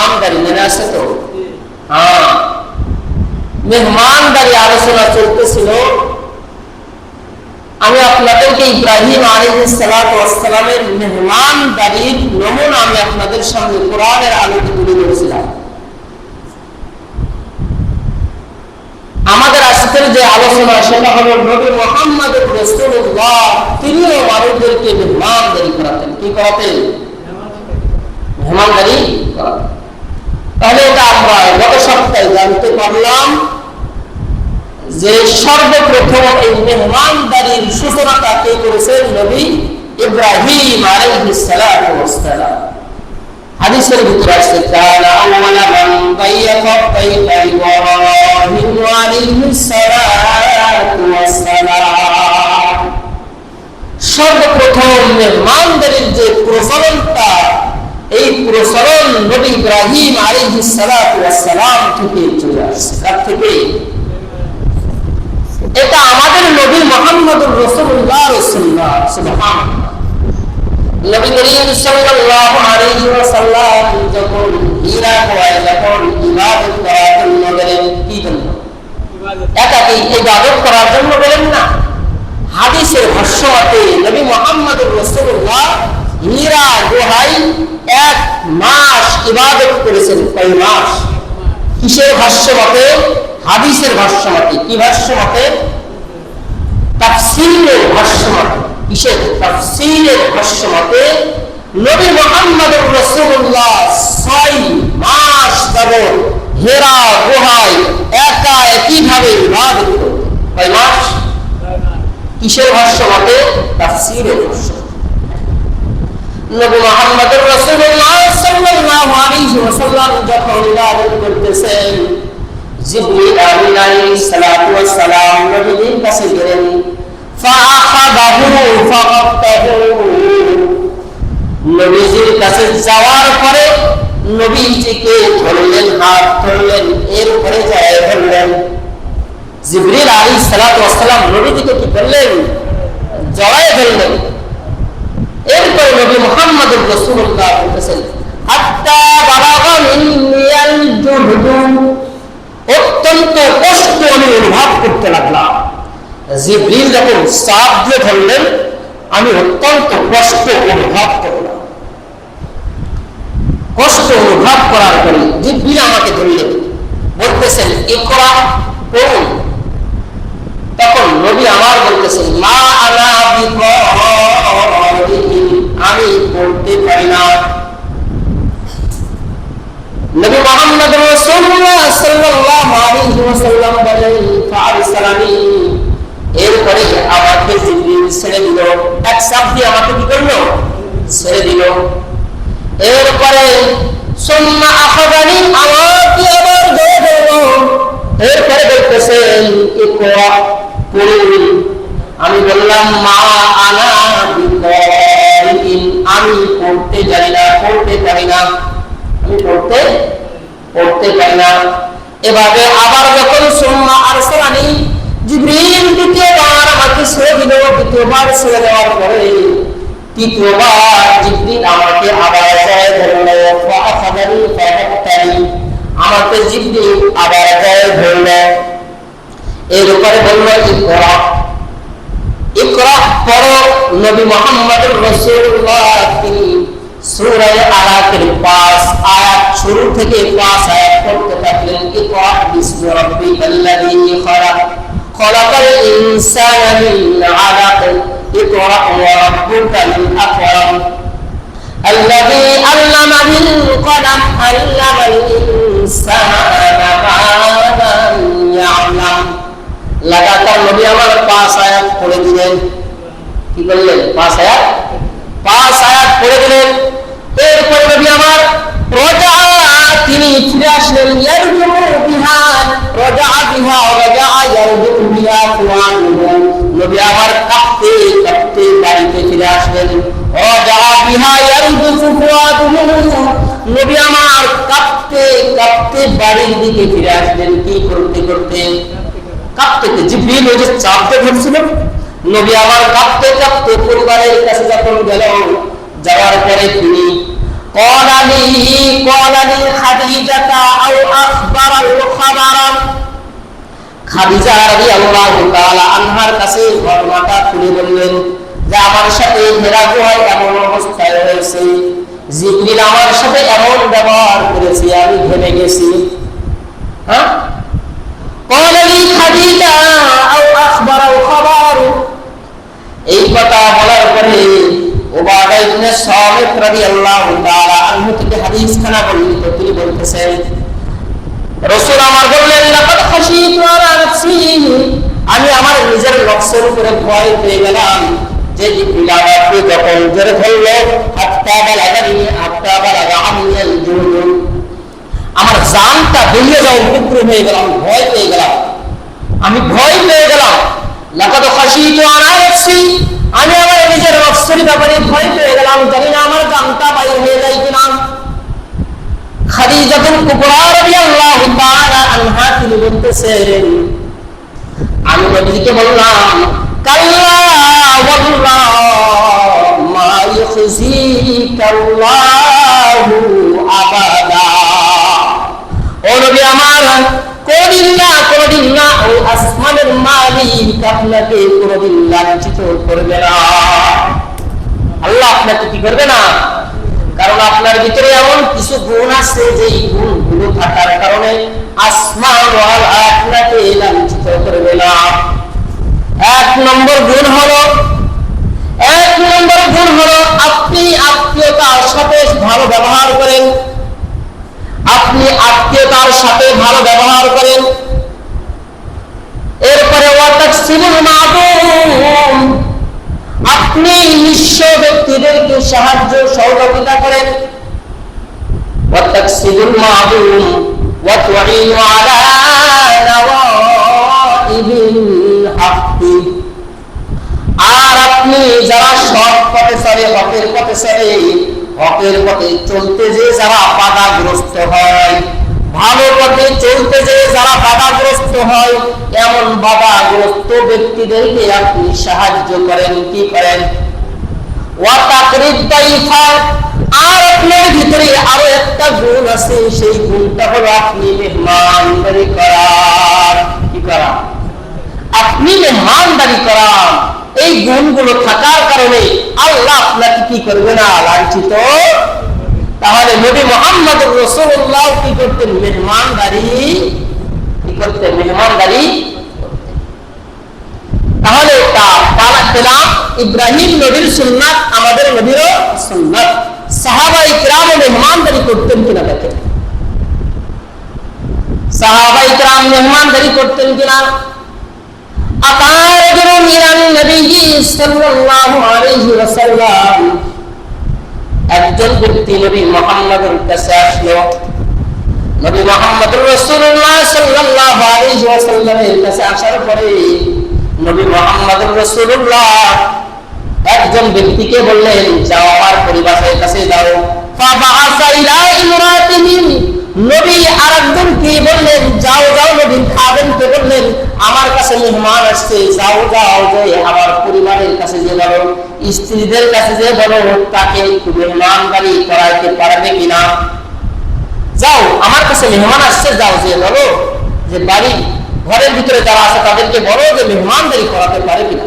মেহমানদারি মনে আছে তো? হ্যাঁ, মেহমানদারি আলোচনা চলতেছিল। আমি আপনাদেরকে ইব্রাহিম আলাইহিস সালাতু ওয়াস সালামের মেহমানদারির নমুনা আমি আপনাদের সামনে কোরআনের আলোকে তুলে ধরেছিলাম। আমাদের আজকের যে আলোচনা সেটা হলো নবী মুহাম্মদুর রাসূলুল্লাহ, তিনিও মানুষদেরকে মেহমানদারি করাতেন। কি করাতেন? মেহমানদারি করাতেন। তাহলে এটা আমরা গত সপ্তাহে জানতে পারলাম যে সর্বপ্রথম এই মেহমানদারির সূচনাটা কে করেছেন? নবী ইব্রাহিম আলাইহিস সালাতু ওয়াস সালাম। হাদিসের ভিতরে আছে কানা আওয়ালা মান বাইয়াতা বাইতা ইব্রাহিম আলাইহিস সালাতু ওয়াস সালাম। সর্বপ্রথম মেহমানদারির যে প্রচলনটা, এই প্রচলন নবী ইব্রাহিম আলাইহিস সালাতু ওয়াস সালাম থেকে চলে আসছে। তার থেকে এটা আমাদের নবী মুহাম্মদুর রাসূলুল্লাহ সুবহানাল্লাহ। নবী করিম সাল্লাল্লাহু আলাইহি ওয়াসাল্লাম যখন হিরা গুহায় যখন ইবাদত করার জন্য গেলেন, কি জন্য? একাকী ইবাদত করার জন্য গেলেন না। হাদিসের ভাষ্যমতে নবী মুহাম্মদুর রাসূলুল্লাহ হিরা গুহায় 1 মাস ইবাদত করেছেন। কয় মাস? কিসের ভাষ্যমতে? হাদিসের ভাষ্যমতে। কি ভাষ্যমতে? তাফসীরের ভাষ্যমতে। কিসের? তাফসীরের ভাষ্যমতে নবী মুহাম্মদুর রাসূলুল্লাহ 6 মাস যাবত হিরা গুহায় একা একইভাবে ইবাদত করতেন। কয় মাস? কিসের ভাষ্যমতে? তাফসীরের ভাষ্যমতে। নবী মুহাম্মদুর রাসূলুল্লাহ সাল্লাল্লাহু আলাইহি ওয়াসাল্লাম যখন ইবাদত করতেছেন, জিবরিল আলাইহিস সালাতু ওয়াস সালাম নবীর কাছে গেলেন। ফাআখাযাহু ফাকাতাহু। নবীজির কাছে যাওয়ার পরে নবীজিকে ধরলেন, হাত ধরলেন, এর উপরে যায় ধরলেন। জিবরিল আলাইহিস সালাতু ওয়াস সালাম নবীজিকে কি করলেন? জড়ায় ধরলেন। এরপরে নবী মুহাম্মদুর রাসূলুল্লাহ বলতেছেন হাত্তা বালাগা মিনিয়াল জুহদু। অত্যন্ত কষ্ট আমি অনুভব করতে লাগলাম। জিবরিল যখন চাপ দিয়ে ধরলেন, আমি অত্যন্ত কষ্ট অনুভব করলাম। কষ্ট অনুভব করার পরে জিবরিল আমাকে ধরলেন, বলতেছেন ইকরা, পড়ুন। তখন নবী আমার বলতেছেন মা আনা বিকারিন, আমি পড়তে পারি না। নবী মুহাম্মদ রাসূলুল্লাহ সাল্লাল্লাহু আলাইহি ওয়াসাল্লাম বলেন ফারসালানি। এরপরে আমাকে জিবরিল ছেড়ে দিল, এক চাপ দিয়ে আমাকে কি করলো? ছেড়ে দিল। এরপরে সুম্মা আখাযানি, আমাকে আবার ধরে দিল। এরপরে বলতেছেন ইকরা, পড়ুন। আমি বললাম মা আনা বিকারিন, আমি পড়তে জানি না, পড়তে পারি না, আমি পড়তে পারি না। এভাবে আবার যখন সুম্মা আরসালানি, জিবরিল দ্বিতীয়বার আমাকে ছেড়ে দিল। দ্বিতীয়বার ছেড়ে দেওয়ার পরে তৃতীয়বার জিবরিল আমাকে আবার যায় ধরল। ফাআখাযানি ফাকাতানি, আমাকে জিবরিল আবার যায় ধরল। এর উপরে বলল ইকরা, ইকরা পড়ো। নবী মুহাম্মদুর রাসূলুল্লাহ তিনি সূরা আলাকের 5 আয়াত শুরু থেকে 5 আয়াত পড়তে থাকলেন। ইকরা বিসমি রাব্বিকাল্লাযী খালাক, খালাকাল ইনসানা মিন আলাক, ইকরা ওয়া রাব্বুকাল আকরাম, আল্লাযী আল্লামা বিল কলম, আল্লামাল ইনসানা মা লাম ইয়ালাম। লাগাতার নবী আমার 5 আয়াত পড়ে দিলেন। কি বললেন? 5 আয়াত পড়ে দিলেন। এরপরে নবী আমার রজা, তিনি ফিরে আসলেন। ইয়ারজু বিহা, রজা বিহা, রজা ইয়ারজু বিহা ফুয়াদুহু। নবী আমার কাঁপতে কাঁপতে বাড়িতে ফিরে আসলেন। রজা বিহা ইয়ারজু ফুয়াদুহু। নবী আমার কাঁপতে কাঁপতে বাড়ির দিকে ফিরে আসলেন। কি করতে করতে? কাঁপতে। জিবরিল ওই যে চাপ দিয়ে ধরছিল, নবী আমার কাঁপতে কাঁপতে পরিবারের কাছে যখন গেল, যাওয়ার পরে তিনি কলানি খাদিজাতা আও আখবারাল খাবারা, খাদিজা রাদিয়াল্লাহু তাআলা আনহার কাছে ঘটনাটা খুলে বললেন যে আমার সাথে হেরা গুহায় এমন অবস্থায় হয়েছে, জিবরিল আমার সাথে এমন ব্যবহার করেছে, আমি ভেবে গেছি। হ্যাঁ, قال لي خديجة أو أخبر الخبر, এই কথা বলার পরে উবাদা ইবনে সামিত রাদিয়াল্লাহু তাআলা আনহু থেকে হাদিস খানা বর্ণিত, তিনি বলতেছেন রাসূল আমার বললেন লাকাদ খাশিতু আলা নাফসি, আমি আমার নিজের নফসের উপরে ভয় পেয়ে গেলাম যে জিবরিল আমাকে যখন জোরে ধরলো হাত্তা বালাগা আমিয়াল জুনুন, আমার জানটা বেরিয়ে যাওয়ার উপক্রম হয়ে গেলাম, ভয় পেয়ে গেলাম, আমি ভয় পেয়ে গেলাম। লাকাদ খাশিতু আলা নাফসি, আমি আমার নিজের নফসের ব্যাপারে ভয় পেয়ে গেলাম, জানি না আমার জানটা বাইরে হয়ে যায় কিনা। খাদিজাতুল কুবরা রাদিয়াল্লাহু তাআলা আনহা তিনি বলতেছেন আমি নবীকে বললাম কাল্লা ওয়াল্লাহ মা ইউখজিকাল্লাহু আবাদা, ও নবী আমার কোনদিন না ওই আসমানের মালিক আপনাকে কোনদিন লাঞ্ছিত করবে না। আল্লাহ আপনাকে কি করবে না, কারণ আপনার ভিতরে এমন কিছু গুণ আছে যে গুণগুলো থাকার কারণে আসমান আপনাকে লাঞ্ছিত করবে না। এক নম্বর গুণ হলো আপনি আত্মীয়তার সাথে ভালো ব্যবহার করেন, এরপরে ওয়াতাকসিবুল মাদুম, আপনি নিঃস্ব ব্যক্তিদেরকে সাহায্য সহযোগিতা করেন। ওয়াতাকসিবুল মাদুম ওয়া তুঈনু আলা নাওয়াইবিল হাক্কি, আর আপনি যারা সৎ পথে চলে, হকের পথে চলতে যে যারা বাধাগ্রস্ত হয়, ভালো পথে চলতে যে যারা বাধাগ্রস্ত হয়, এমন বাধাগ্রস্ত ব্যক্তিদেরকে আপনি সাহায্য করেন। কি করেন? ওয়া তাকরিব তাইফা, আর আপনার ভিতরে আরো একটা গুণ আছে, সেই গুণটা হলো আপনি মেহমানদারি করার। কি করা? আপনি মেহমানদারি করান। এই গুণগুলো থাকার কারণে আল্লাহ আপনাকে কি করবে না, লাঞ্ছিত। তাহলে নবী মুহাম্মদ রাসূলুল্লাহ কি করতেন? মেহমানদারি করতেন। তাহলে পেলাম ইব্রাহিম নবীর সুন্নাত, আমাদের নবীরও সুন্নাত। সাহাবায়ে কিরাম মেহমানদারি করতেন কিনা দেখেন, সাহাবায়ে কিরাম মেহমানদারি করতেন কিনা। একজন ব্যক্তি নবী মুহাম্মদের কাছে আসলো। নবী মুহাম্মদ রাসূলুল্লাহ সাল্লাল্লাহু আলাইহি ওয়াসাল্লামের কাছে আসার পরে নবী মুহাম্মদ রাসূলুল্লাহ একজন ব্যক্তিকে বললেন, যাও আমার পরিবারের কাছে যাও। ফাবাআসা ইলা ইমরাতিহি, নবী আরেকজনকে বললেন, যাও নবী খাদেমকে বললেন, আমার কাছে মেহমান আসছে, যাও যে আমার পরিবারের কাছে যে বলো, স্ত্রীদের কাছে যে বলো তাকে একটু মেহমানদারি করাইতে পারবে কিনা। যাও, আমার কাছে মেহমান আসছে, যাও যে বলো যে বাড়ি ঘরের ভিতরে যারা আছে তাদেরকে বলো যে মেহমানদারি করাতে পারে কিনা।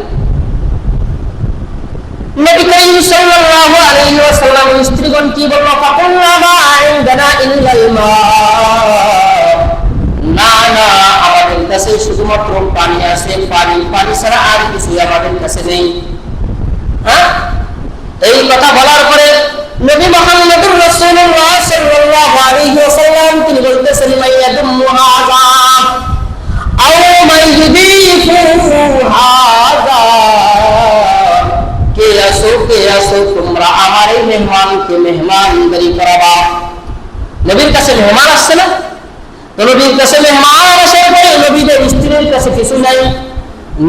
নবী করিম সাল্লাল্লাহু আলাইহি ওয়াসাল্লাম স্ত্রীগণ কি বলল? ফাকুল্লা মা ইনদানা ইল্লাল মা, না আমাদের কাছে শুধুমাত্র পানি আছে, পানি ছাড়া আর কিছু আমাদের কাছে নেই। হ্যাঁ, এই কথা বলার পরে নবী মুহাম্মদুর রাসূলুল্লাহ সাল্লাল্লাহু আলাইহি ওয়াসাল্লাম তিনি বলতেছেন, মাইয়াদুম হাযা আও মাইয়ুদিফু হাযা, কে আসো তোমরা আমার এই মেহমানকে মেহমানদারি করাবা। নবীর কাছে মেহমান আসছে না, তো নবীর কাছে মেহমান আসার পরে নবীদের স্ত্রীর কাছে কিছু নাই,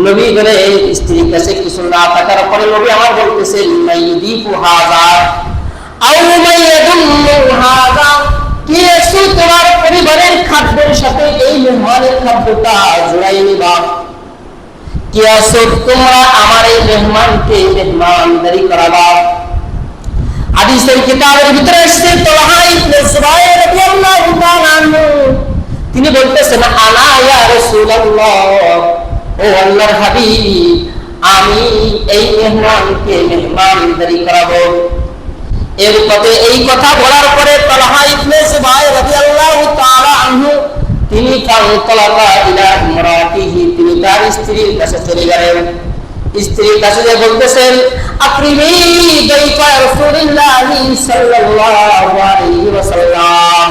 নবী বলে স্ত্রীর কাছে কিছু না থাকার পরে নবী আমার বলতেছেন, মাইয়ুদিফু হাযা আও মাইয়াদুম হাযা, কে আসো তোমার পরিবারের খাদ্যের সাথে এই মেহমানের খাদ্যটা জড়াই নিবা। কে আসো তোমরা আমার এই মেহমানকে মেহমানদারি করাবা। হাদিসের কিতাবের ভিতরে এসেছে, তালহা ইবনে জুবাইর রাদিয়াল্লাহু তিনি বলতেছেন আনা ইয়া রাসূলুল্লাহ, ও আল্লাহর হাবিব, আমি এই মেহমানকে মেহমানদারি করাবো। এই কথা বলার পরে তালহা ইবনে জুবাইর রাদিয়াল্লাহু তাআলা আনহু তিনি ফানতালাকা ইলা ইমরাতিহি, তিনি তার স্ত্রীর কাছে চলে গেলেন। স্ত্রীর কাছে যে বলতেছেন আকরিমি দাইফা রাসূলুল্লাহি সাল্লাল্লাহু আলাইহি ওয়াসাল্লাম,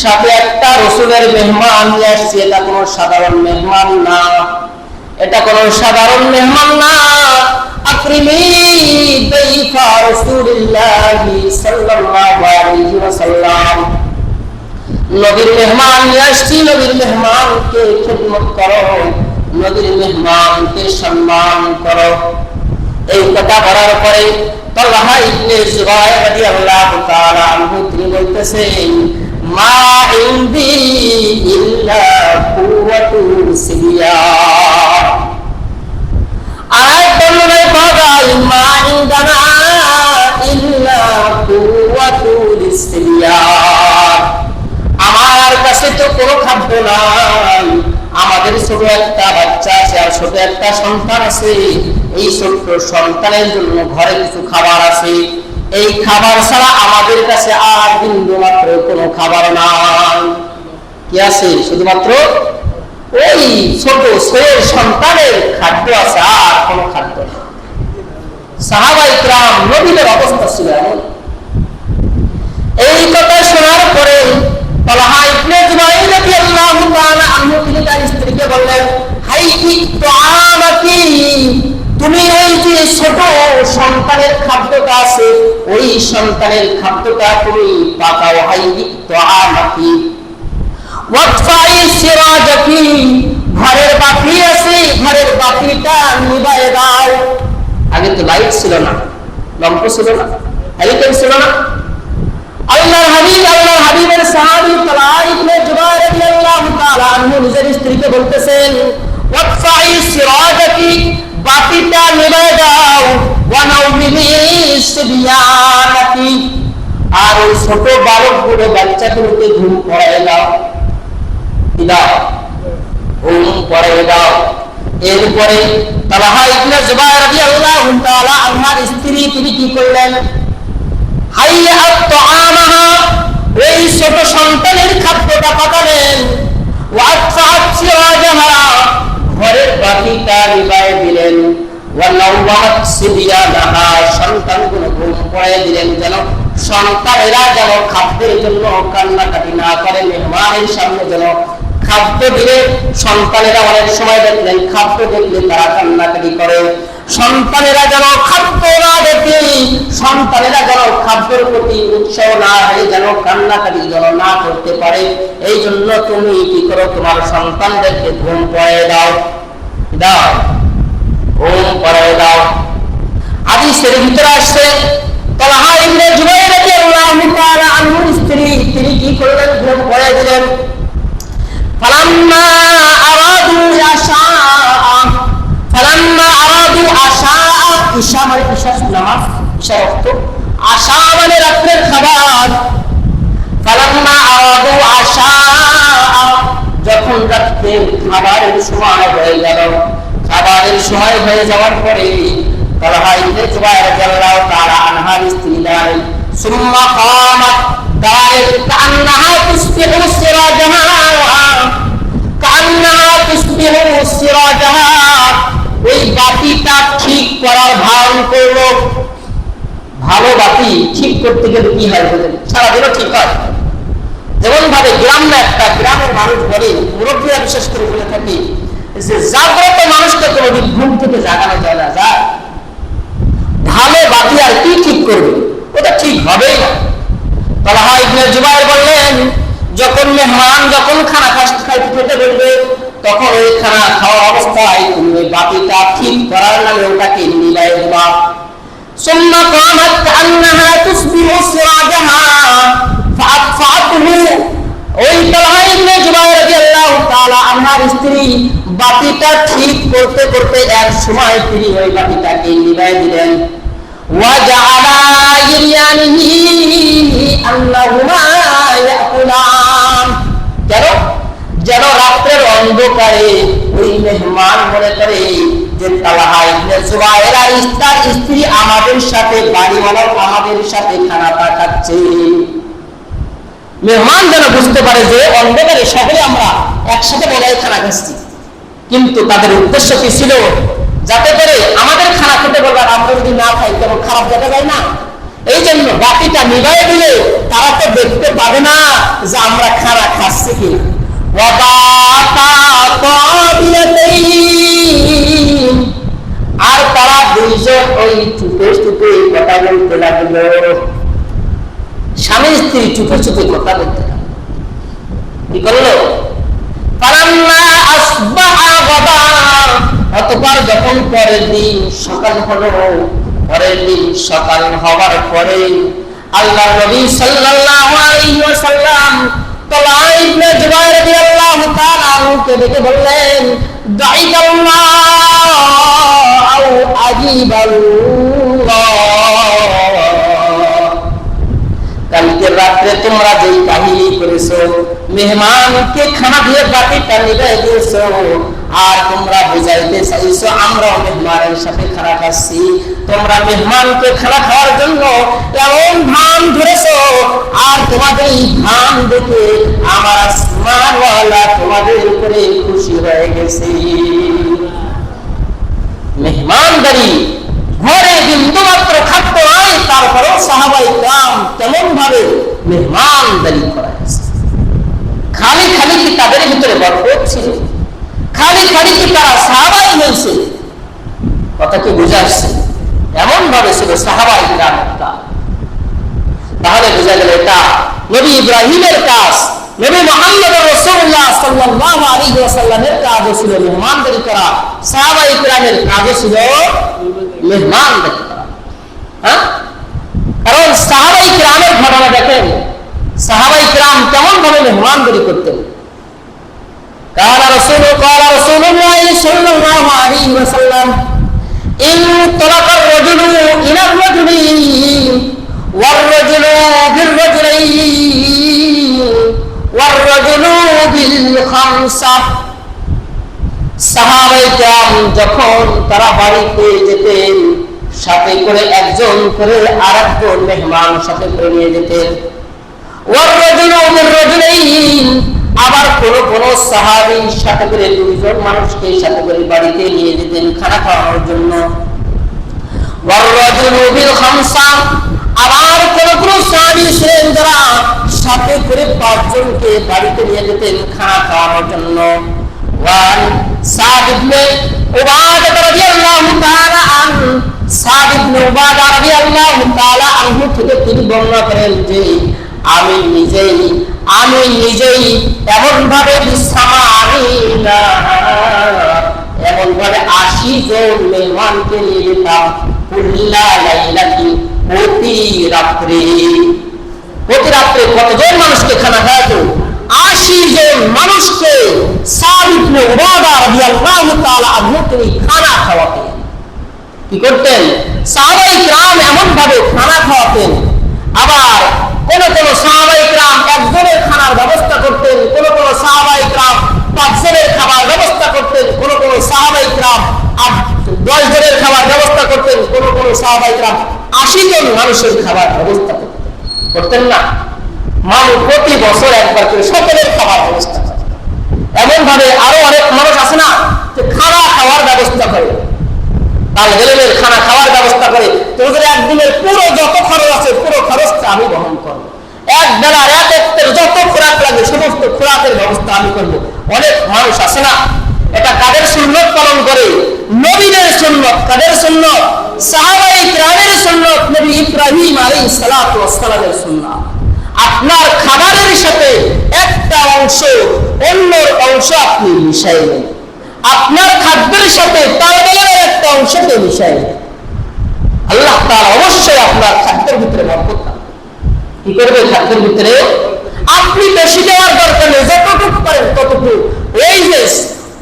সাথে একটা রাসূলের মেহমান নিয়ে আসছে, এটা কোনো সাধারণ মেহমান না, এটা কোনো সাধারণ মেহমান না। আকরিমি দাইফা রাসূলুল্লাহি সাল্লাল্লাহু আলাইহি ওয়াসাল্লাম, নবীর মেহমান নিয়ে আসছি, নবীর মেহমানকে খিদমত করো, নবীর মেহমানকে সম্মান করো। এই কথা বলার পরে তালহা ইবনে জুবাইর রাদিয়াল্লাহু তাআলা আনহু তিনি বলতেছেন মা ইনদি ইল্লা কুওয়াতুল সিবিয়ান। আয়াত বর্ণনায় পাওয়া যায় মা ইনদানা ইল্লা কুওয়াতুল সিবিয়ান, আমার কাছে তো কোনো খাদ্য নাই, আমাদের ছোট একটা বাচ্চা আছে আর ছোট একটা সন্তান আছে, এই ছোট্ট সন্তানের জন্য ঘরে কিছু খাবার আছে, এই খাবার ছাড়া আমাদের কাছে আর বিন্দু মাত্র কোনো খাবার নাই। কি আছে? শুধুমাত্র ওই ছোট ছেলের সন্তানের খাদ্য আছে, আর কোনো খাদ্য নেই। সাহাবায়ে কিরাম নবীদের অবস্থা ছিল এমন। এই কথা শোনার পরে তালহা ইবনে জুবাইর রাদিয়াল্লাহু তাআলা আনহু তিনি তার স্ত্রীকে বললেন হাইকি তুআমাকি, তুমি ওই যে ছোট সন্তানের খাদ্যটা আছে, ওই সন্তানের খাদ্যটা তুমি পাকাও। হাইকি তুআমাকি ওয়াতফাই সিরাজাকি, ঘরের বাতি আছে, ঘরের বাতিটা নিভায়ে দাও। আগে তো লাইট ছিল না, লম্প ছিল না, লাইট ছিল না। আল্লাহর হাবিবের সাহাবী তালহা ইবনে জুবাইর রাদিয়াল্লাহু তাআলা আনহু নিজের স্ত্রীকে বলতেছেন ওয়াতফাই সিরাজাকি, বাতিটা নিভায়ে দাও। ওয়া নাউমিনি সিবিয়ানাকি, আর ওই ছোট বালকগুলো বাচ্চাগুলোকে ঘুম পড়ায় দাও, ঘুম পড়ায় দাও। এরপরে তালহা ইবনে জুবাইর রাদিয়াল্লাহু তাআলা আনহার স্ত্রী তিনি কি করলেন? হাইয়াত তুআমাহা, এই ছোট সন্তানের খাদ্যটা পাকালেন। ওয়াতফাআত সিরাজাহা, ঘরের বাতিটা নিভায়ে দিলেন। ওয়া নাওমাত সিবিয়ানাহা, সন্তানগুলো ঘুম পড়ায় দিলেন, যেন সন্তানেরা যেন খাদ্যের জন্য কান্নাকাটি না করে। মেহমানের সামনে যেন খাদ্য দিলে সন্তানেরা অনেক সময় দেখলেন খাদ্য দেখলে তারা কান্নাকাটি করে, সন্তানেরা যেন খাদ্য না দেখে, সন্তানেরা যেন খাদ্যের প্রতি উৎসাহ না হয়ে যেন কান্নাকাটি যেন না করতে পারে, এই জন্য তুমি কি করো, তোমার সন্তানদেরকে ঘুম পড়ায় দাও, ঘুম পড়ায় দাও। হাদিসের ভিতরে আসছে তালহা ইবনে জুবাইর রাদিয়াল্লাহু তাআলা আনহুর স্ত্রী তিনি কি করলেন? ঘুম পড়ায় দিলেন। ফালাম্মা আরাদু আশা, ইশা মানে ইশা নামাজ, ইশা অর্থ আশা মানে রাতের খাবার। ফালাম্মা আরাদু আশা, যখন রাতের খাবারের সময় হয়ে গেল, খাবারের সময় হয়ে যাওয়ার পরে তালহা ইবনে জুবাইর রাদিয়াল্লাহু তাআলা আনহার স্ত্রী দাঁড়ালেন। সুম্মা কামাত, দাঁড়ালেন। কান্নাহা তুসবিহু সিরাজাহা, কান্নাহা তুসবিহু সিরাজাহা, ওই বাতিটা ঠিক করার ভান করলো। ভালো বাতি ঠিক করতে গেলে কি হয় বলেন? সারাদিনও ঠিক হয়। যেমন ভাবে গ্রামের মানুষ বলে, মুরব্বীরা বিশেষ করে বলে থাকি যে জাগ্রত মানুষকে কোনোদিন ঘুম থেকে জাগানো যায় না। যায় ভালো বাতি আর কি ঠিক করবে? ওটা ঠিক হবেই না। তালহা ইবনে জুবাইর বললেন যখন মেহমান যখন খানা খাইতে খেতে বলবে, তখন ওই খানা খাওয়ার অবস্থায় তুমি ওই বাতিটা ঠিক করার নামে ওটাকে নিভায়ে দেবা। সুম্মা কামাত কান্নাহা তুসবিহু সিরাজাহা ফাআতফাআতহু, ওই তালহা ইবনে জুবাইর রাদিয়াল্লাহু তাআলা আনহার স্ত্রী বাতিটা ঠিক করতে করতে এক সময় তিনি ওই বাতিটাকে নিভায়ে দিলেন। ওয়া জাআলা ইয়ানিহি আন্নাহুমা ইয়াকুলান, কেন? অন্ধকারে ওই মেহমান মনে করে যে তালহা ইবনে জুবায়ের আর তার স্ত্রী আমাদের সাথে বাড়িওয়ালা আমাদের সাথে খানা খাচ্ছে। মেহমান যেন বুঝতে পারে যে অন্ধকারে সকলে আমরা একসাথে বলায় খানা খাচ্ছি, কিন্তু তাদের উদ্দেশ্য কি ছিল? যাতে করে আমাদের খানা খেতে বলবে, আমরা যদি না খাই কেমন খারাপ দেখা যায় না। এই জন্য বাতিটা নিভাই দিলে তারা তো দেখতে পাবে না যে আমরা খানা খাচ্ছি কিনা। আর তারা দুইজন ওই চুপে চুপে কথা বলতে লাগলো, স্বামী স্ত্রী চুপে চুপে কথা বলতে লাগলো। কি করলো? অতঃপর যখন পরের দিন সকাল হলো, পরের দিন সকাল হওয়ার পরে আল্লাহর নবী সাল্লাল্লাহু আলাইহি ওয়াসাল্লাম তালহা ইবনে জুবায়ের রাদিয়াল্লাহু তাআলা আনহুকে ডেকে বললেন, দাইকাল্লাহ আও আজিবাল্লাহ, কালকে রাত্রে তোমরা যেই কাহিনী করেছো, মেহমানকে খানা দিয়ে বাতিটা নিভাই দিয়েছো, আর তোমরা বুঝাইতে চাইছো আমরা মেহমানের সাথে খানা খাচ্ছি, তোমরা মেহমানকে খানা খাওয়ার জন্য এমন ভান ধরেছো, আর তোমাদের এই ভান দেখে আমার আসমানওয়ালা তোমাদের উপরে খুশি হয়ে গেছে। মেহমানদারি ঘরে বিন্দুমাত্র খাদ্য নাই, তারপরেও সাহাবায়ে কেরাম কেমন ভাবে মেহমানদারি করা হয়েছে। খালি খালি কি তাদের ভিতরে বরকত ছিল? খালি খালি কি তারা সাহাবাই হয়েছে? কথা কি বুঝে আসছে? এমন ভাবে ছিল সাহাবায়ে কেরামের কাজ। তাহলে বোঝা গেল এটা নবী ইব্রাহিমের কাজ, নবী মুহাম্মদ রাসূলুল্লাহ সাল্লাল্লাহু আলাইহি ওয়াসাল্লামের কাজ ছিল মেহমানদারি করা, সাহাবায়ে কেরামের কাজ ছিল মেহমানদারি করা। হ্যাঁ, কারণ সাহাবায়ে কেরামের ঘটনা দেখেন, সাহাবায়ে কেরাম কেমন ভাবে মেহমানদারি করতেন। قال رسول الله صلى الله عليه وسلم إن طلق الرجل إلى الرجل والرجل بالرجلين والرجل بالخمسة। সাহাবায়ে কেরাম যখন তারা বাড়িতে যেতেন, সাথে করে একজন করে আরেকজন মেহমান সাথে করে নিয়ে যেতেন। ওয়াররাজুলু বিররাজুলাইন, আবার কোন কোন সাহাবীর সাথে করে দুইজন মানুষকে সাথে করে বাড়িতে নিয়ে যেতেন খানা খাওয়ানোর জন্য। ওয়াররাজুলু বিল খামসা, আবার কোন কোন সাহাবী ছিলেন যারা সাথে করে পাঁচজনকে বাড়িতে নিয়ে যেতেন খানা খাওয়ানোর জন্য। ওয়ান সাদ ইবনে উবাদা রাদিয়াল্লাহু তাআলা আনহু, সাদ ইবনে উবাদা রাদিয়াল্লাহু তাআলা আনহু থেকে তিনি বর্ণনা করেন যে আমি নিজেই এমন ভাবে এমন ভাবে 80 জন মেহমানকে নিয়ে যেতাম, কুল্লা লাইলাতি, প্রতি রাত্রে কতজন মানুষকে খানা খাওয়াতো? 80 জন মানুষকে সাদ ইবনে উবাদা রাদিয়াল্লাহু তাআলা আনহু তিনি খানা খাওয়াতেন। কি করতেন? সাহাবায়ে কেরাম এমন ভাবে খানা খাওয়াতেন। আবার কোন কোন সাহাবায়ে কেরাম একজনের খানার ব্যবস্থা করতেন, কোন কোন সাহাবায়ে কেরাম 5 জনের খাবার ব্যবস্থা করতেন, কোন কোন সাহাবায়ে কেরাম 10 জনের খাবার ব্যবস্থা করতেন, কোন কোন সাহাবায়ে কেরাম 80 জন মানুষের খাবার ব্যবস্থা করতেন না। মানুষ প্রতি বছর একবার করে সকলের খাবার ব্যবস্থা করে। এমন ভাবে আরো অনেক মানুষ আছে না যে খানা খাওয়ার ব্যবস্থা করে, তালবেলের খানা খাওয়ার ব্যবস্থা করে। তোদের একদিনের পুরো যত খরচ আছে পুরো খরচটা আমি বহন করবো, এক বেলার এক একটের যত খোরাক লাগে সমস্ত খোরাকের ব্যবস্থা আমি করবো। অনেক মানুষ আছে না, এটা কাদের সুন্নত পালন করে? নবীদের সুন্নত। কাদের সুন্নত? সাহাবায়ে কেরামের সুন্নত, নবী ইব্রাহিম আলাইহিস সালাতু ওয়াস সালামের সুন্নাত। আপনার খাবারের সাথে একটা অংশ অন্য অংশ আপনি মিশাইবেন, আপনার খাদ্যের সাথে তালবেলের একটা অংশকে মিশাইবেন। আল্লাহ তাআলা অবশ্যই আপনার খাদ্যের ভিতরে বরকত দান। কি করবে? খাদ্যের ভিতরে আপনি বেশি দেওয়ার দরকার নেই, যতটুকু পারেন ততটুকু। এই যে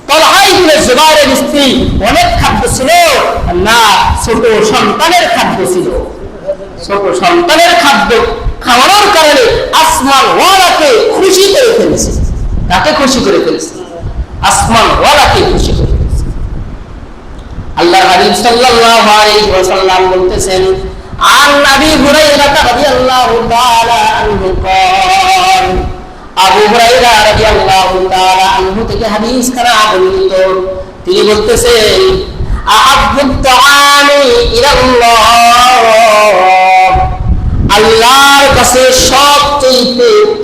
তালহা ইবনে জুবায়েরের স্ত্রী অনেক খাদ্য ছিল না, ছোট সন্তানের খাদ্য ছিল। ছোট সন্তানের খাদ্য খাওয়ানোর কারণে আসমান ওয়ালাকে খুশি করে ফেলেছে। তাকে খুশি করে ফেলেছে। আসমান ওয়ালাকে খুশি করে দিয়েছে। আল্লাহর হাবিব সাল্লাল্লাহু আলাইহি ওয়াসাল্লাম বলতেছেন, আন আবি হুরায়রা রাদিয়াল্লাহু তাআলা আনহু قال, আবু হুরায়রা রাদিয়াল্লাহু তাআলা আনহু থেকে হাদিস খানা বর্ণিত, তিনি বলতেছেন, আহাব্বুত তাআমি ইলাল্লাহ, আল্লাহর কাছে সবচেয়ে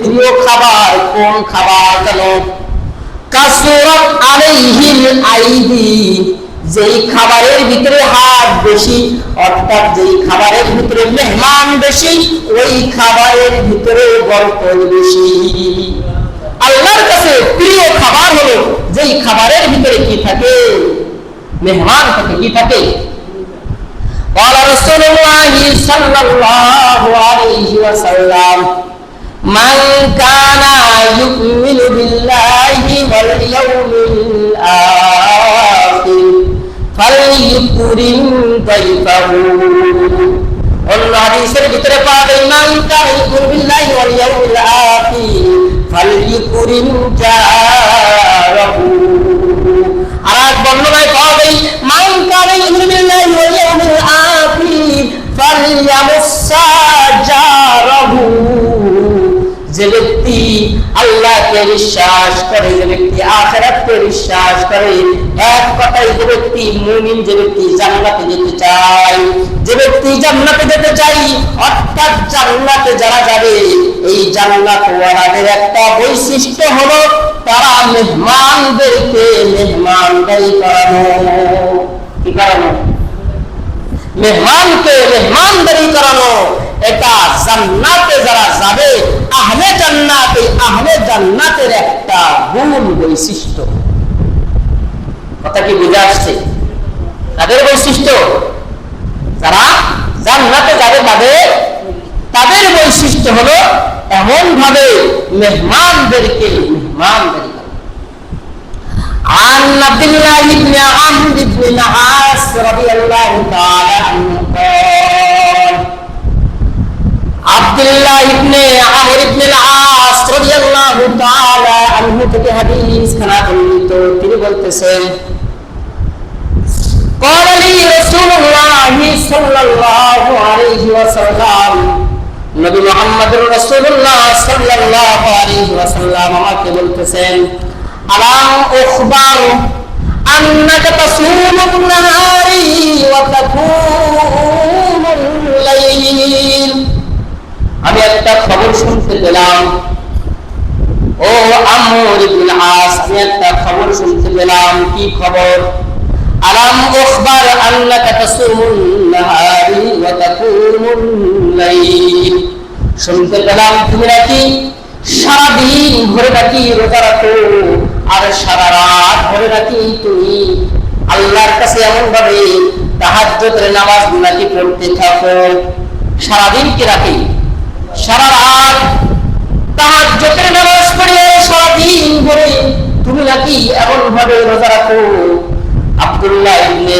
প্রিয় খাবার কোন খাবার জানো? কাসুরাত আলাইহিল আইদি, যেই খাবারের ভিতরে হাত বেশি, অর্থাৎ যেই খাবারের ভিতরে মেহমান বেশি, ওই খাবারের ভিতরে বরকত বেশি। আল্লাহর কাছে প্রিয় খাবার হলো যেই খাবারের ভিতরে কি থাকে? মেহমান থাকে। কি থাকে? قال رسول الله صلى الله عليه وسلم, من كان يؤمن بالله واليوم الآخر فليكرم ضيفه। অন্য হাদিসের ভিতরে পাবেন, মান কানা ইউমিনু বিল্লাহি ওয়াল ইয়াউমিল আখির ফালইউকরিম জারাহু। আর এক বর্ণনায় পাবেন, মান কানা ইউমিনু বিল্লাহি ওয়াল ইয়াউমিল আখির ফালইয়ামুসসা জারাহু। যে ব্যক্তি আল্লাহকে বিশ্বাস করে, যে ব্যক্তি আখিরাতকে বিশ্বাস করে, এক কথায় যে ব্যক্তি মুমিন, যে ব্যক্তি জান্নাতে যেতে চায়, যে ব্যক্তি জান্নাতে যেতে চাই, অর্থাৎ জান্নাতে যারা যাবে, এই জান্নাত ওয়ালাদের একটা বৈশিষ্ট্য হলো তারা মেহমানদেরকে মেহমানদারি করানো। কি করানো? মেহমানকে মেহমানদারি করানো। এটা জান্নাতে যারা যাবে, আহলে জান্নাতের একটা গুণ বৈশিষ্ট্য। কথা কি বুঝে আসছে? তাদের বৈশিষ্ট্য, যারা জান্নাতে যাবে তাদের বৈশিষ্ট্য হলো এমন ভাবে মেহমানদেরকে মেহমানদারি করা। عن عبد الله بن عمرو بن العاص رضي الله تعالى عنه قال, আব্দুল্লাহ ইবনে আমর ইবনে আল-আস রাদিয়াল্লাহু তাআলা আনহু থেকে হাদিস খানা বর্ণিত, তিনি বলতেছেন, قال لي رسول الله صلى الله عليه وسلم, নবী মুহাম্মদুর রাসূলুল্লাহ সাল্লাল্লাহু আলাইহি ওয়াসাল্লাম আমাকে বলতেছেন, আলাম উখবার আন্নাকা তাসুমুন নাহারি ওয়া তাকুমুল লাইল। আমি একটা খবর শুনতে পেলাম, ও আমর ইবনে আস, আমি একটা খবর শুনতে পেলাম। কি খবর? আলাম উখবার আন্নাকা তাসুমুন নাহারি ওয়া তাকুমুল লাইল। শুনতে পেলাম তুমি নাকি সারা দিন ভরে নাকি রোজা রাখো, আর সারা রাত ভরে নাকি তুমি আল্লাহর কাছে এমন ভাবে তাহাজ্জুদের নামাজ নাকি পড়তে থাকো। সারাদিন কি রাখি? সারা রাত তাহাজ্জুদের নামাজ পড়ে সারাদিন ভরে তুমি নাকি এমন ভাবে রোজা রাখো। আব্দুল্লাহ ইবনে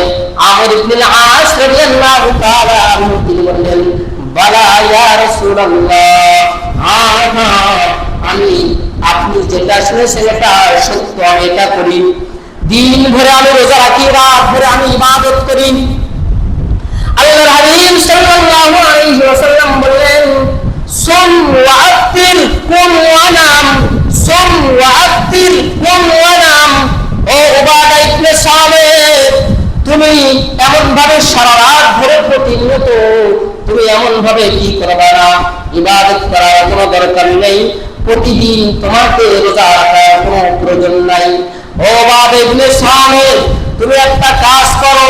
আমর ইবনে আল-আস রাদিয়াল্লাহু তাআলা আনহু তিনি বললেন, বালা ইয়া রাসূলুল্লাহ, আমি আপনি যেটা শুনেছেন এটা সত্য, আমি এটা করি। দিন ভরে আমি রোজা রাখি, রাত ভরে আমি ইবাদত করি। আল্লাহর হাবিব সাল্লাল্লাহু আলাইহি ওয়াসাল্লাম বললেন, সুম ওয়া আফতির কুম ওয়া নাম, সুম ওয়া আফতির কুম ওয়া নাম। ও উবাদা ইবনে সামিত, তুমি এমন ভাবে সারা রাত ধরে প্রতিনিয়ত তুমি এমন ভাবে কি করবা না, ইবাদত করার কোনো দরকার নেই। প্রতিদিন তোমাকে রোজা রাখার কোনো প্রয়োজন নাই। ও উবাদা ইবনে সামিত, তুমি একটা কাজ করো,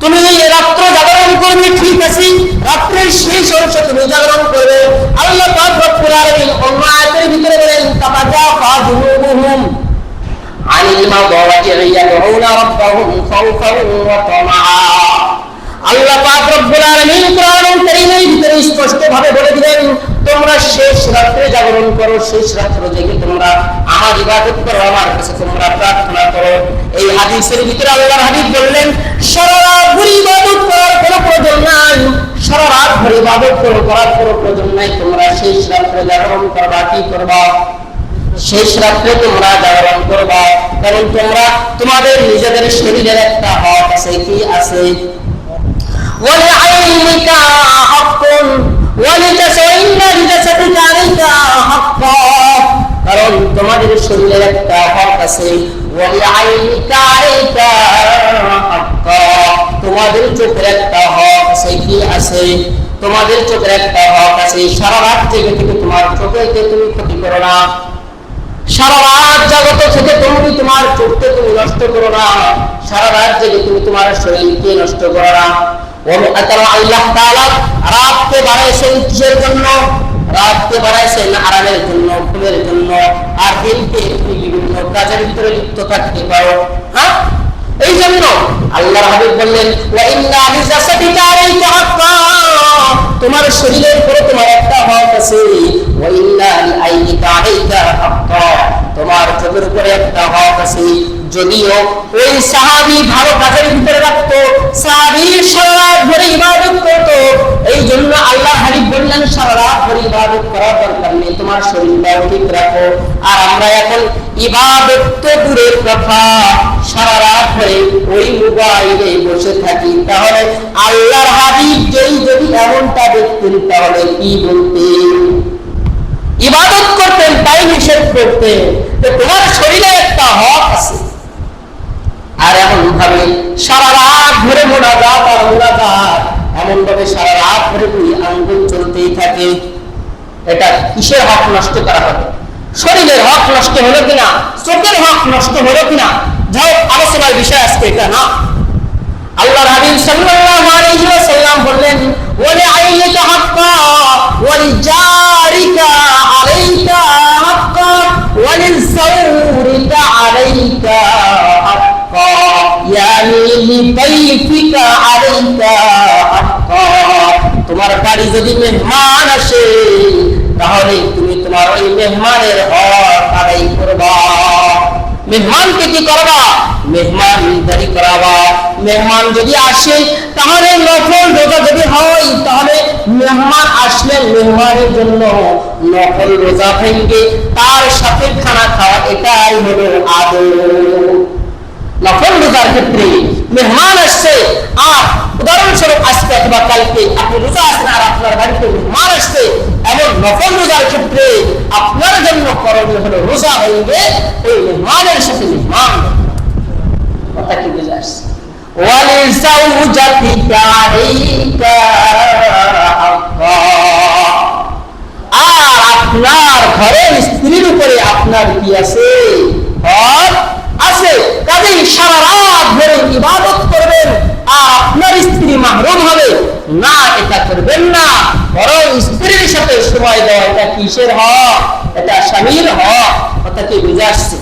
তুমি রাত্র জাগরণ করবে, ঠিক আছে, রাত্রের শেষ অংশ তুমি জাগরণ করবে। আল্লাহ পাক রব্বুল আলামিন অন্য আয়াতের ভিতরে বলেন, তাতাজাফা জুনুবুহুম আনিল মাদাওয়াতি ইয়াদউনা রাব্বাহুম খাওফান ওয়া তামাআ। আল্লাহ পাক রব্বুল আলামিন কোরআনুল কারীমের ভিতরে স্পষ্ট ভাবে বলে দিলেন, তোমরা শেষ রাত্রে জাগরণ করো, শেষ রাত্রে জেগে তোমরা আমার ইবাদত করো, আমার কাছে তোমরা প্রার্থনা করো। এই হাদিসের ভিতরে আল্লাহর হাবিব বললেন, সারা রাত ভরে ইবাদত করার কোনো প্রয়োজন নাই, সারা রাত ভরে ইবাদত করার কোনো প্রয়োজন নাই। তোমরা শেষ রাত্রে জাগরণ করবা। কি করবা? শেষ রাত্রে তোমরা জাগরণ করবা, কারণ তোমরা তোমাদের নিজেদের শরীরের একটা হক আছে, কি আছে? ولعينك حق ولجسدك عليك حق, কারণ তোমাদের শরীরের একটা হক আছে। ولعينك عليك حق, তোমাদের চোখের একটা হক আছে, কি আছে? তোমাদের চোখের একটা হক আছে। সারা রাত জেগে থেকে তোমার চোখকে তুমি ক্ষতি করো না, সারা রাত জগত থেকে তুমি তোমার চোখকে তুমি নষ্ট করো না, সারা রাত জেগে তুমি তোমার শরীরকে নষ্ট করো না। আল্লাহ তাআলা রাতকে বানাইছেন কিসের জন্য? রাতকে বানাইছেন আরামের জন্য, ঘুমের জন্য, আর দিনকে তুমি বিভিন্ন কাজের ভিতরে লিপ্ত থাকতে পারো। হ্যাঁ, এই জন্য আল্লাহর হাবিব বললেন, ওয়া ইন্না লিজাসাদিকা আলাইকা হাক্কা, তোমার শরীরের উপরে তোমার একটা হক আছে। ওয়া ইন্না লিআইনিকা আলাইকা হাক্কা, তোমার চোখের উপরে একটা হক আছে। যদিও ওই সাহাবী ভালো কাজের ভিতরে রাখতো, সাহাবী সারা রাত ধরে ইবাদত করতো, এই জন্য আল্লাহ হাবিব বললেন সারা রাত ধরে ইবাদত করার দরকার নেই, তোমার শরীরটাও ঠিক রাখো। আর আমরা এখন ইবাদত তো দূরের কথা, সারা রাত ধরে ওই মোবাইলে বসে থাকি। তাহলে আল্লাহর হাবিব যদি এমনটা দেখতেন তাহলে কি বলতেন? ইবাদত করতেন, তাই নিষেধ করতেন যে তোমার শরীরে একটা হক আছে। আর এমন ভাবে সারা রাত ধরে মোনাজাত আর মুনাজাত, এমন ভাবে সারা রাত ধরে দুই আঙ্গুল চলতেই থাকে। এটা কিসের হক নষ্ট করা হবে? শরীরের হক নষ্ট হলো কিনা, চোখের হক নষ্ট হলো কিনা, যাও আলোচনার বিষয় আজকে এটা না। আল্লাহর হাবিব সাল্লাল্লাহু আলাইহি ওয়াসাল্লাম বললেন, ওয়ালিআইনিকা হাক্কা ওয়ালিজারিকা আলাইকা হাক্কা ওয়ালিযাওরিকা আলাইকা হাক্কা ইয়ানি লিতাইফিকা আলাইকা হাক্কা, তোমার বাড়ি যদি মেহমান আসে তাহলে তুমি তোমার ওই মেহমানের হক আদায় করবা। মেহমানকে কি করবা? মেহমানদারি করাবা। মেহমান যদি আসে তাহলে নফল রোজা যদি হয়, তাহলে মেহমান আসলে মেহমানের জন্য নফল রোজা ভেঙে তার সাথে খানা খাওয়া, এটাই হলো আদব। নফল রোজার ক্ষেত্রে মেহমান আসছে, আর উদাহরণস্বরূপ আজকে অথবা কালকে আপনি রোজা আছেন আর আপনার বাড়িতে মেহমান আসছে, এমন নফল রোজার ক্ষেত্রে আপনার জন্য করণীয় হলো রোজা ভেঙে ওই মেহমানের সাথে মেহমান। কথা কি বুঝে আসছে? ওয়ালিযাওজাতিকা আলাইকা হাক্কা, আর আপনার ঘরের স্ত্রীর উপরে আপনার কি আছে? হক আছে। কাজেই সারা রাত ধরে ইবাদত করবেন আর আপনার স্ত্রী মাহরুম হবে না, এটা করবেন না। বরং স্ত্রীর সাথে সময় দেওয়া, এটা কিসের হক? এটা স্বামীর হক। কথা কি বুঝে আসছে?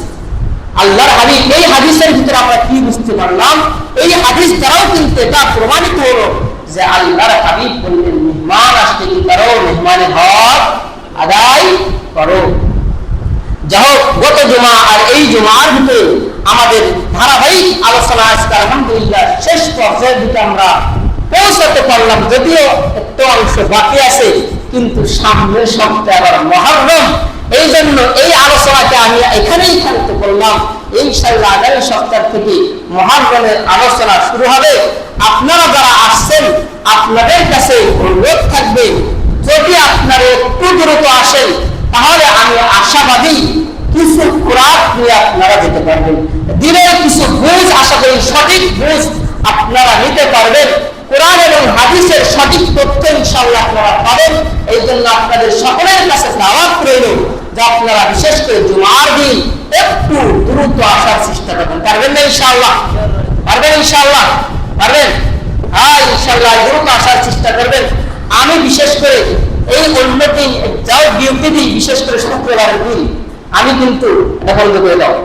আল্লাহর হাবিব এই হাদিসের ভিতরে আমরা কি বুঝতে পারলাম? এই হাদিস দ্বারাও কিন্তু এটা প্রমাণিত হলো যে আল্লাহর হাবিব বললেন, মেহমান আসতে কি করো? মেহমানের হক আদায় করো। যাই হোক, গত জুমা আর এই জুমার ভিতরে আমাদের ধারাবাহিক আলোচনা আজকে আলহামদুলিল্লাহ শেষ পর্যায়ের দিকে আমরা পৌঁছাতে পারলাম। যদিও একটু অংশ বাকি আছে, কিন্তু সামনের সপ্তাহে আবার মুহররম, এই জন্য এই আলোচনাকে আমি এখানেই ক্ষান্ত করলাম। ইনশাআল্লাহ আগামী সপ্তাহ থেকে মুহররমের আলোচনা শুরু হবে। আপনারা যারা আসছেন, আপনাদের কাছে অনুরোধ থাকবে, যদি আপনারা একটু দ্রুত আসেন তাহলে আমি আশাবাদী কিছু খোরাক নিয়ে আপনারা যেতে পারবেন। দিনের কিছু বুঝ, আশা করি সঠিক বুঝ আপনারা নিতে পারবেন। কোরআন এবং হাদিসের সঠিক তথ্য ইনশাআল্লাহ আপনারা পাবেন। এই জন্য আপনাদের সকলের কাছে দাওয়াত রইল যে আপনারা বিশেষ করে জুমার দিন একটু দ্রুত আসার চেষ্টা করবেন। পারবেন না ইনশাআল্লাহ? পারবেন ইনশাআল্লাহ? পারবেন? হ্যাঁ, ইনশাআল্লাহ দ্রুত আসার চেষ্টা করবেন। আমি বিশেষ করে এই অন্য দিন যাও ডিউটি দিই, বিশেষ করে শুক্রবারের দিন আমি কিন্তু এটা বন্ধ করে দাও।